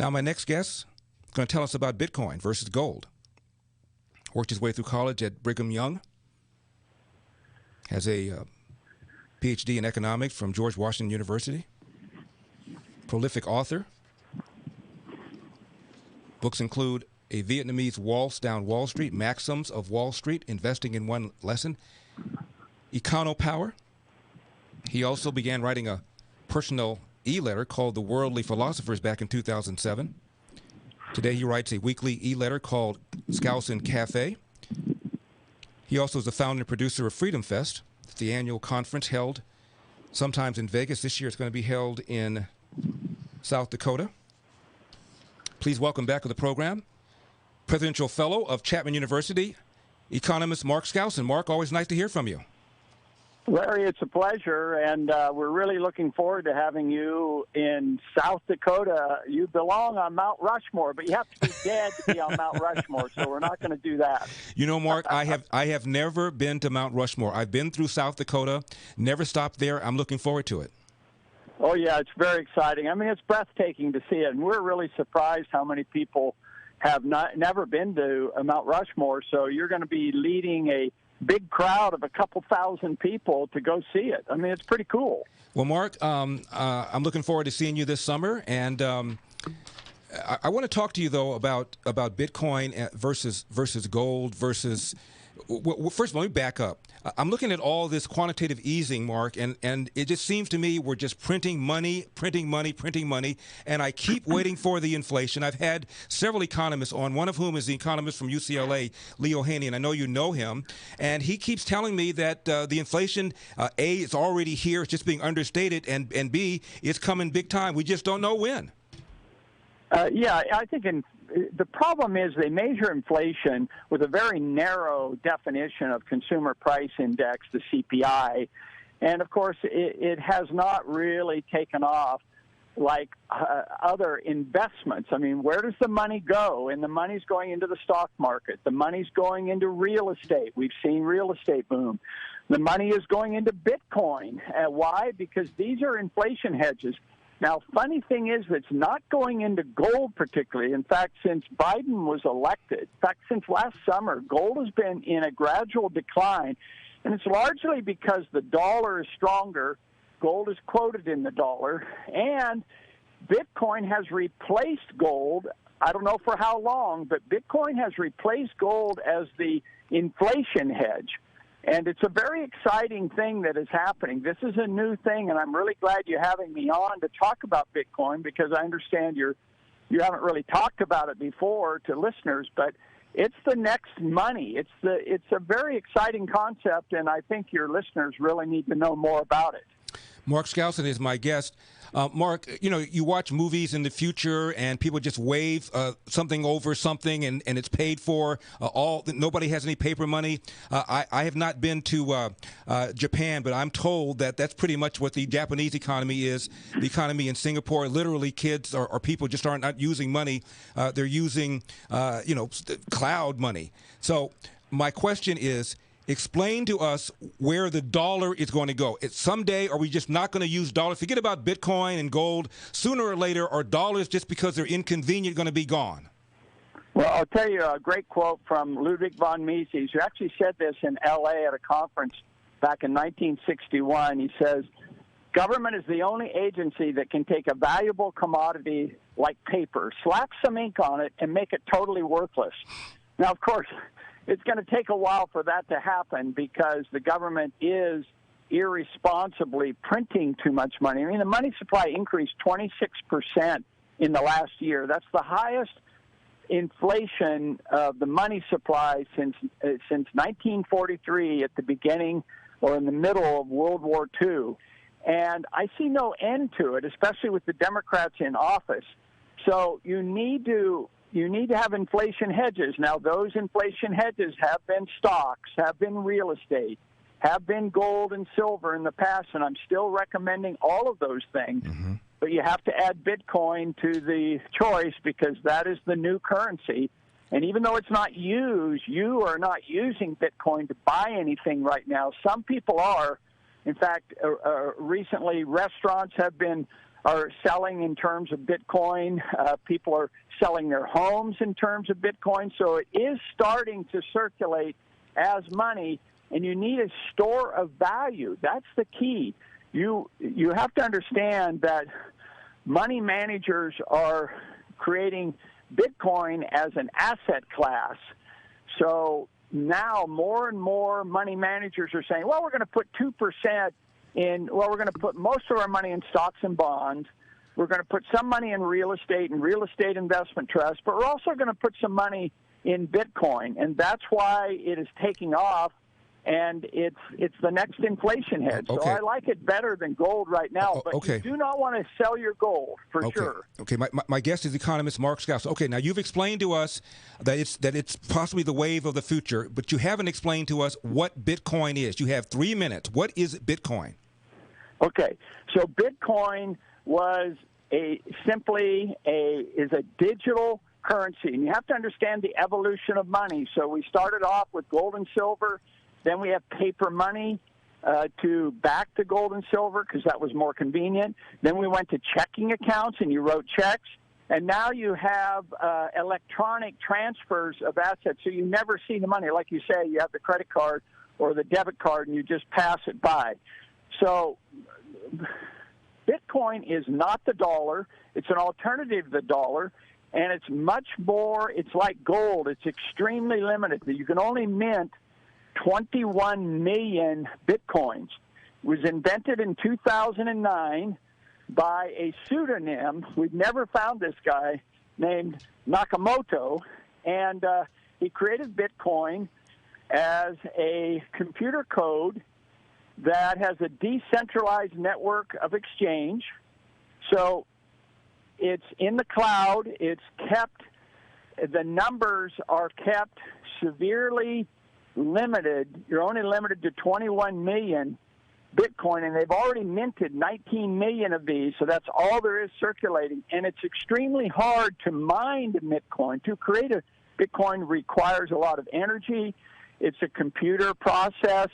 Now, my next guest is going to tell us about Bitcoin versus gold. Worked his way through college at Brigham Young. Has a PhD in economics from George Washington University. Prolific author. Books include A Vietnamese Waltz Down Wall Street, Maxims of Wall Street, Investing in One Lesson, Econopower. He also began writing a personal e-letter called The Worldly Philosophers back in 2007. Today he writes a weekly e-letter called Skousen Cafe. He also is the founder and producer of Freedom Fest. It's the annual conference held sometimes in Vegas. This year it's going to be held in South Dakota. Please welcome back to the program, Presidential Fellow of Chapman University, economist Mark Skousen. Mark, always nice to hear from you. Larry, it's a pleasure, and we're really looking forward to having you in South Dakota. You belong on Mount Rushmore, but you have to be dead to be on Mount Rushmore, so we're not going to do that. You know, Mark, I have never been to Mount Rushmore. I've been through South Dakota, never stopped there. I'm looking forward to it. Oh, yeah, it's very exciting. I mean, it's breathtaking to see it, and we're really surprised how many people have never been to Mount Rushmore, so you're going to be leading a big crowd of a couple thousand people to go see it. I mean, it's pretty cool. Well, Mark, I'm looking forward to seeing you this summer, and I want to talk to you though about Bitcoin versus gold versus. Well, first of all, let me back up. I'm looking at all this quantitative easing, Mark, and it just seems to me we're just printing money, and I keep waiting for the inflation. I've had several economists on, one of whom is the economist from UCLA, Leo Haney, and I know you know him, and he keeps telling me that the inflation, A, is already here, it's just being understated, and B, it's coming big time. We just don't know when. Yeah, I think the problem is they measure inflation with a very narrow definition of consumer price index, the CPI. And, of course, it has not really taken off like other investments. I mean, where does the money go? And the money's going into the stock market. The money's going into real estate. We've seen real estate boom. The money is going into Bitcoin. Why? Because these are inflation hedges. Now, funny thing is, it's not going into gold particularly. In fact, since Biden was elected, since last summer, gold has been in a gradual decline, and it's largely because the dollar is stronger. Gold is quoted in the dollar, and Bitcoin has replaced gold. I don't know for how long, but Bitcoin has replaced gold as the inflation hedge. And it's a very exciting thing that is happening. This is a new thing, and I'm really glad you're having me on to talk about Bitcoin because I understand you haven't really talked about it before to listeners, but it's the next money. It's a very exciting concept, and I think your listeners really need to know more about it. Mark Skousen is my guest. Mark, you watch movies in the future and people just wave something over something and it's paid for. Nobody has any paper money. I have not been to Japan, but I'm told that that's pretty much what the Japanese economy is. The economy in Singapore, literally kids or people just aren't not using money. They're using, cloud money. So my question is, explain to us where the dollar is going to go. Someday, are we just not going to use dollars? Forget about Bitcoin and gold. Sooner or later, are dollars, just because they're inconvenient, going to be gone? Well, I'll tell you a great quote from Ludwig von Mises, who actually said this in L.A. at a conference back in 1961. He says, government is the only agency that can take a valuable commodity like paper, slap some ink on it, and make it totally worthless. Now, of course, it's going to take a while for that to happen because the government is irresponsibly printing too much money. I mean, the money supply increased 26% in the last year. That's the highest inflation of the money supply since 1943 at the beginning or in the middle of World War II. And I see no end to it, especially with the Democrats in office. So you need to have inflation hedges. Now, those inflation hedges have been stocks, have been real estate, have been gold and silver in the past, and I'm still recommending all of those things. Mm-hmm. But you have to add Bitcoin to the choice because that is the new currency. And even though it's not used, you are not using Bitcoin to buy anything right now. Some people are. In fact, recently restaurants have been are selling in terms of Bitcoin. People are selling their homes in terms of Bitcoin. So it is starting to circulate as money, and you need a store of value. That's the key. You have to understand that money managers are creating Bitcoin as an asset class. So now more and more money managers are saying, well, we're going to put 2% we're going to put most of our money in stocks and bonds. We're going to put some money in real estate and real estate investment trusts, but we're also going to put some money in Bitcoin. And that's why it is taking off, and it's the next inflation hedge. Okay. So I like it better than gold right now, but okay. You do not want to sell your gold for sure. Okay, my guest is economist Mark Skousen. Okay, now you've explained to us that it's possibly the wave of the future, but you haven't explained to us what Bitcoin is. You have 3 minutes. What is Bitcoin? Okay, so Bitcoin was simply a digital currency, and you have to understand the evolution of money. So we started off with gold and silver, then we have paper money to back the gold and silver because that was more convenient. Then we went to checking accounts, and you wrote checks, and now you have electronic transfers of assets, so you never see the money. Like you say, you have the credit card or the debit card, and you just pass it by. So Bitcoin is not the dollar. It's an alternative to the dollar, and it's much more, it's like gold. It's extremely limited. You can only mint 21 million Bitcoins. It was invented in 2009 by a pseudonym. We've never found this guy named Nakamoto, and he created Bitcoin as a computer code that has a decentralized network of exchange. So it's in the cloud. It's kept, the numbers are kept severely limited. You're only limited to 21 million Bitcoin, and they've already minted 19 million of these, so that's all there is circulating. And it's extremely hard to mine Bitcoin. To create a Bitcoin requires a lot of energy. It's a computer process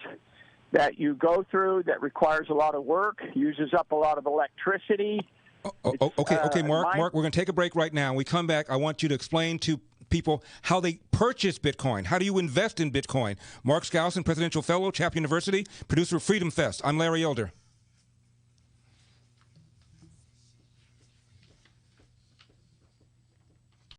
that you go through that requires a lot of work, uses up a lot of electricity. Okay, Mark, we're going to take a break right now. When we come back, I want you to explain to people how they purchase Bitcoin. How do you invest in Bitcoin? Mark Skousen, Presidential Fellow, Chapter University, producer of Freedom Fest. I'm Larry Elder.